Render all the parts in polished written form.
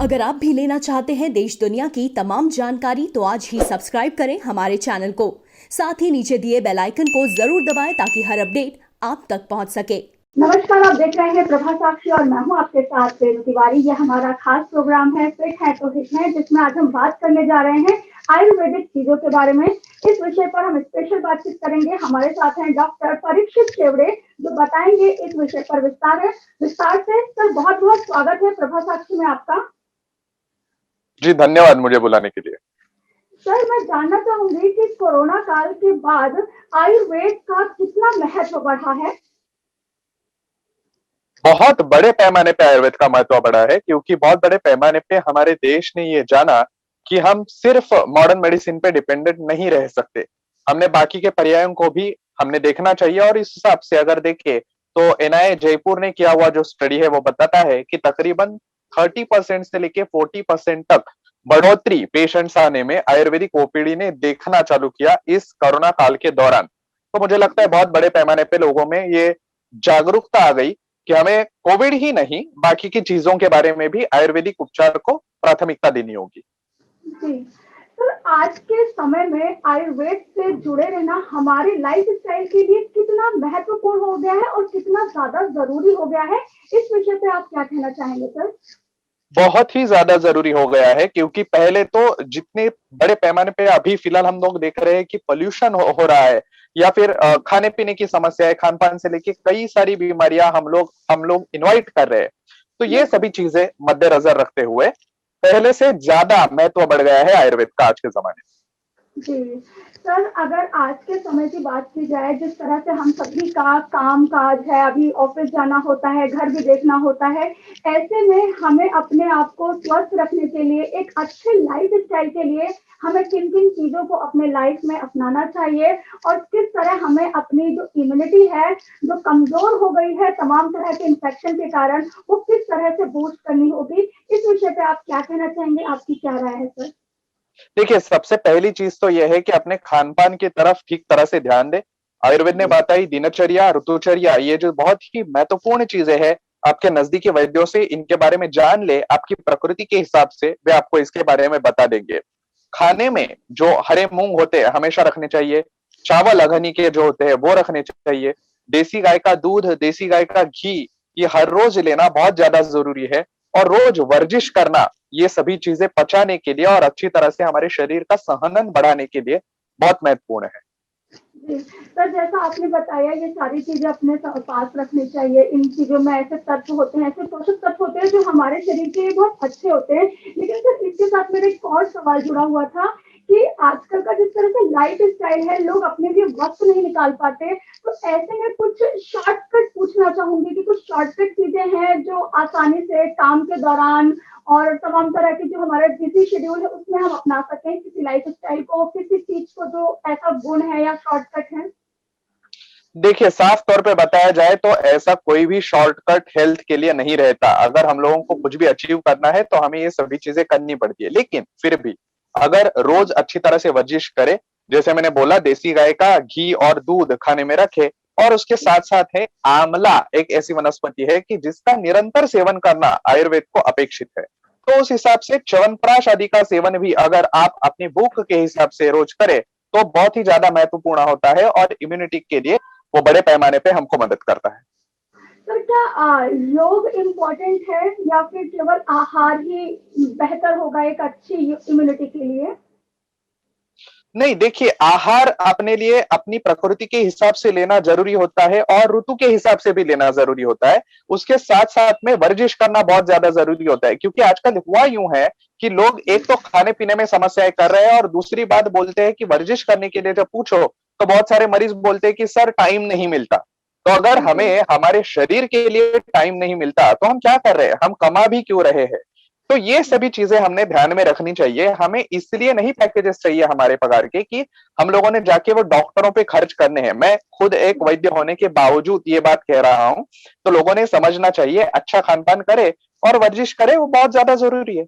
अगर आप भी लेना चाहते हैं देश दुनिया की तमाम जानकारी तो आज ही सब्सक्राइब करें हमारे चैनल को। साथ ही नीचे दिए बेल आइकन को जरूर दबाएं ताकि हर अपडेट आप तक पहुंच सके। नमस्कार, आप देख रहे हैं प्रभा साक्षी और मैं हूं आपके साथ रेणु तिवारी। यह हमारा खास प्रोग्राम है फिट है तो हिट है, जिसमें आज हम बात करने जा रहे हैं आयुर्वेदिक चीजों के बारे में। इस विषय पर हम स्पेशल बातचीत करेंगे। हमारे साथ हैं डॉक्टर परीक्षित शेवड़े, जो बताएंगे इस विषय पर विस्तार से। सर, बहुत बहुत स्वागत है प्रभा साक्षी में आपका। जी धन्यवाद मुझे बुलाने के लिए। सर, मैं जानना चाहूंगी कि कोरोना काल के बाद आयुर्वेद का कितना महत्व बढ़ा है। बहुत बड़े पैमाने पे आयुर्वेद का महत्व बढ़ा है, क्योंकि बहुत बड़े पैमाने पे हमारे देश ने ये जाना कि हम सिर्फ मॉडर्न मेडिसिन पे डिपेंडेंट नहीं रह सकते। हमने बाकी के पर्यायों को भी हमने देखना चाहिए, और इस हिसाब से अगर देखें तो एनआईए जयपुर ने किया हुआ जो स्टडी है वो बताता है कि तकरीबन 30% से लेके 40% तक बढ़ोतरी पेशेंट्स आने में आयुर्वेदिक ओपीडी ने देखना चालू किया इस कोरोना काल के दौरान। तो मुझे लगता है बहुत बड़े पैमाने पे लोगों में ये जागरूकता आ गई कि हमें कोविड ही नहीं बाकी की चीजों के बारे में भी आयुर्वेदिक उपचार को प्राथमिकता देनी होगी। जी, तो आज के समय में आयुर्वेद से जुड़े रहना हमारे लाइफस्टाइल के लिए कितना महत्वपूर्ण हो गया है और कितना ज्यादा जरूरी हो गया है, इस विषय पे आप क्या कहना चाहेंगे सर? बहुत ही ज्यादा जरूरी हो गया है, क्योंकि पहले तो जितने बड़े पैमाने पे अभी फिलहाल हम लोग देख रहे हैं कि पोल्यूशन हो रहा है, या फिर खाने पीने की समस्या है, खान पान से लेके कई सारी बीमारियां हम लोग इनवाइट कर रहे हैं। तो ये सभी चीजें मद्देनजर रखते हुए पहले से ज्यादा महत्व बढ़ गया है आयुर्वेद का आज के जमाने में। जी सर, अगर आज के समय की बात की जाए, जिस तरह से हम सभी का काम काज है, अभी ऑफिस जाना होता है, घर भी देखना होता है, ऐसे में हमें अपने आप को स्वस्थ रखने के लिए, एक अच्छे लाइफ स्टाइल के लिए हमें किन किन चीजों को अपने लाइफ में अपनाना चाहिए, और किस तरह हमें अपनी जो इम्यूनिटी है, जो कमजोर हो गई है तमाम तरह के इन्फेक्शन के कारण, वो किस तरह से बूस्ट करनी होगी, इस विषय पे आप क्या कहना चाहेंगे? आपकी क्या राय है सर? देखिए, सबसे पहली चीज तो यह है कि अपने खान पान की तरफ ठीक तरह से ध्यान दें। आयुर्वेद ने बताई दिनचर्या ऋतुचर्या, ये जो बहुत ही महत्वपूर्ण चीजें हैं, आपके नजदीकी वैद्यों से इनके बारे में जान ले। आपकी प्रकृति के हिसाब से वे आपको इसके बारे में बता देंगे। खाने में जो हरे मूंग होते हैं हमेशा रखने चाहिए। चावल अघनी के जो होते हैं वो रखने चाहिए। देसी गाय का दूध, देसी गाय का घी, ये हर रोज लेना बहुत ज्यादा जरूरी है। और रोज वर्जिश करना, ये सभी चीजें पचाने के लिए और अच्छी तरह से हमारे शरीर का सहनन बढ़ाने के लिए बहुत महत्वपूर्ण है। जी, सर, जैसा आपने बताया, ये सारी चीजें अपने पास रखनी चाहिए। इन चीजों में ऐसे तत्व होते हैं, ऐसे पोषक तत्व होते हैं जो हमारे शरीर के लिए बहुत अच्छे होते हैं। लेकिन सर, इसके साथ मेरा एक और सवाल जुड़ा हुआ था कि आजकल का जिस तरह से लाइफ स्टाइल है, लोग अपने लिए वक्त नहीं निकाल पाते। तो ऐसे में कुछ शॉर्टकट पूछना चाहूंगी कि कुछ शॉर्टकट चीजें हैं जो आसानी से काम के दौरान और तमाम तरह के जो हमारे बिजी शेड्यूल है उसमें हम अपना सकें, किसी लाइफ स्टाइल को, किसी चीज को जो ऐसा गुण है या शॉर्टकट है। देखिए, साफ तौर पे बताया जाए तो ऐसा कोई भी शॉर्टकट हेल्थ के लिए नहीं रहता। अगर हम लोगों को कुछ भी अचीव करना है तो हमें ये सभी चीजें करनी पड़ती है। लेकिन फिर भी अगर रोज अच्छी तरह से वर्जिश करे, जैसे मैंने बोला देसी गाय का घी और दूध खाने में रखे, और उसके साथ साथ है आंवला, एक ऐसी वनस्पति है कि जिसका निरंतर सेवन करना आयुर्वेद को अपेक्षित है। तो उस हिसाब से च्यवनप्राश आदि का सेवन भी अगर आप अपनी भूख के हिसाब से रोज करें तो बहुत ही ज्यादा महत्वपूर्ण होता है, और इम्यूनिटी के लिए वो बड़े पैमाने पे हमको मदद करता है। सर, क्या योग इम्पोर्टेंट है या फिर केवल आहार ही बेहतर होगा एक अच्छी इम्यूनिटी के लिए? नहीं, देखिए, आहार अपने लिए अपनी प्रकृति के हिसाब से लेना जरूरी होता है, और ऋतु के हिसाब से भी लेना जरूरी होता है। उसके साथ साथ में वर्जिश करना बहुत ज्यादा जरूरी होता है, क्योंकि आजकल हुआ यूं है कि लोग एक तो खाने पीने में समस्याएं कर रहे हैं, और दूसरी बात बोलते हैं कि वर्जिश करने के लिए जब पूछो तो बहुत सारे मरीज बोलते हैं कि सर टाइम नहीं मिलता। तो अगर हमें हमारे शरीर के लिए टाइम नहीं मिलता तो हम क्या कर रहे हैं, हम कमा भी क्यों रहे हैं? तो ये सभी चीजें हमने ध्यान में रखनी चाहिए। हमें इसलिए नहीं पैकेजेस चाहिए हमारे पगार के कि हम लोगों ने जाके वो डॉक्टरों पे खर्च करने हैं। मैं खुद एक वैद्य होने के बावजूद ये बात कह रहा हूं। तो लोगों ने समझना चाहिए, अच्छा खान पान करे और वर्जिश करे, वो बहुत ज्यादा जरूरी है।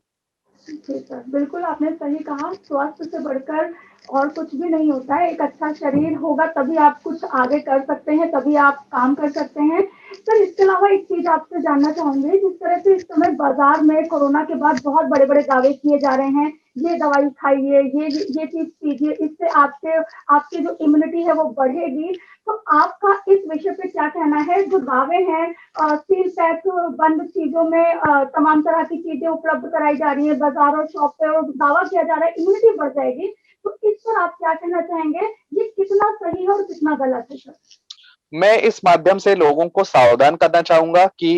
जी सर, बिल्कुल आपने सही कहा। स्वास्थ्य से बढ़कर और कुछ भी नहीं होता है। एक अच्छा शरीर होगा तभी आप कुछ आगे कर सकते हैं, तभी आप काम कर सकते हैं। सर इसके अलावा एक चीज़ आपसे जानना चाहूँगी, जिस तरह से इस समय बाज़ार में कोरोना के बाद बहुत बड़े-बड़े दावे किए जा रहे हैं, ये दवाई खाइए, ये चीज़ कीजिए, इससे आपके आपकी जो इम्यूनिटी है वो बढ़ेगी। तो आपका इस विषय पे क्या कहना है? जो दावे हैं सील पैक बंद चीज़ों में तमाम तरह की चीज़ें उपलब्ध कराई जा रही हैं बाज़ार और शॉप पे और दावा किया जा रहा है इम्यूनिटी बढ़ जाएगी। तो इस पर आप क्या कहना चाहेंगे? ये कितना सही है और कितना गलत है सर? मैं इस माध्यम से लोगों को सावधान करना चाहूंगा कि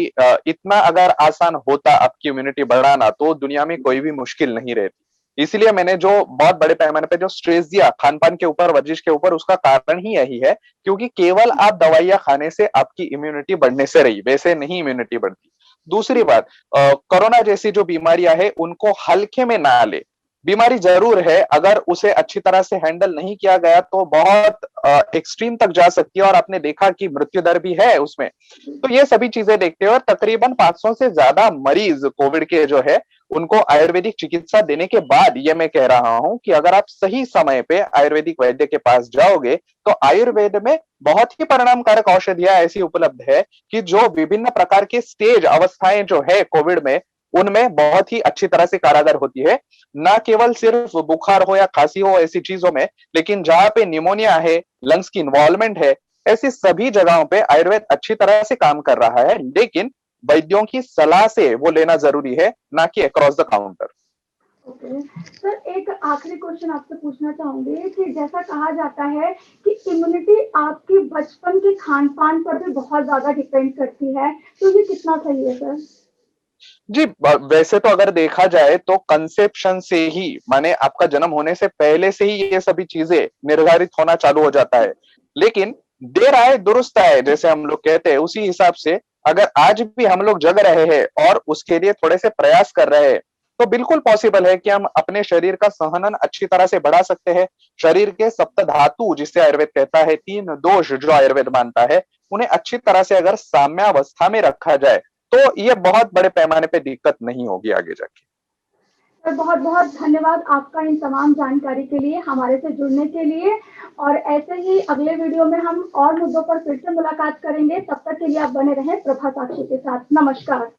इतना अगर आसान होता आपकी इम्यूनिटी बढ़ाना तो दुनिया में कोई भी मुश्किल नहीं रहती। इसलिए मैंने जो बहुत बड़े पैमाने पे जो स्ट्रेस दिया खान पान के ऊपर, वर्जिश के ऊपर, उसका कारण ही यही है क्योंकि केवल आप दवाइयां खाने से आपकी इम्यूनिटी बढ़ने से रही, वैसे नहीं इम्यूनिटी बढ़ती। दूसरी बात, कोरोना जैसी जो बीमारियां है उनको हल्के में ना ले। बीमारी जरूर है, अगर उसे अच्छी तरह से हैंडल नहीं किया गया तो बहुत एक्सट्रीम तक जा सकती है और आपने देखा कि मृत्यु दर भी है उसमें। तो ये सभी चीजें देखते हुए तकरीबन 500 से ज्यादा मरीज कोविड के जो है उनको आयुर्वेदिक चिकित्सा देने के बाद ये मैं कह रहा हूं कि अगर आप सही समय पे आयुर्वेदिक वैद्य के पास जाओगे तो आयुर्वेद में बहुत ही परिणामकारक औषधियां ऐसी उपलब्ध है कि जो विभिन्न प्रकार के स्टेज अवस्थाएं जो है कोविड में उनमें बहुत ही अच्छी तरह से कारागर होती है। ना केवल सिर्फ बुखार हो या खांसी हो ऐसी चीजों में, लेकिन जहां पे निमोनिया है, लंग्स की इन्वॉल्वमेंट है, ऐसी सभी जगहों पे आयुर्वेद अच्छी तरह से काम कर रहा है, लेकिन वैद्यों की सलाह से वो लेना जरूरी है, ना कि across the counter. Okay. Sir एक आखिरी क्वेश्चन आपसे पूछना चाहूँगी कि जैसा कहा जाता है कि इम्यूनिटी आपके बचपन के खान-पान पर भी बहुत ज़्यादा डिपेंड करती है, तो ये कितना सही है सर? जी, वैसे तो अगर देखा जाए तो कंसेप्शन से ही, माने आपका जन्म होने से पहले से ही ये सभी चीजें निर्धारित होना चालू हो जाता है। लेकिन देर आए दुरुस्त आए जैसे हम लोग कहते हैं, उसी हिसाब से अगर आज भी हम लोग जग रहे हैं और उसके लिए थोड़े से प्रयास कर रहे हैं तो बिल्कुल पॉसिबल है कि हम अपने शरीर का संहनन अच्छी तरह से बढ़ा सकते हैं। शरीर के सप्त धातु जिसे आयुर्वेद कहता है, 3 दोष जो आयुर्वेद मानता है, उन्हें अच्छी तरह से अगर साम्यावस्था में रखा जाए तो ये बहुत बड़े पैमाने पे दिक्कत नहीं होगी आगे जाके। सर बहुत-बहुत धन्यवाद आपका इन तमाम जानकारी के लिए, हमारे से जुड़ने के लिए और ऐसे ही अगले वीडियो में हम और मुद्दों पर फिर से मुलाकात करेंगे। तब तक के लिए आप बने रहें प्रभा साक्षी के साथ। नमस्कार।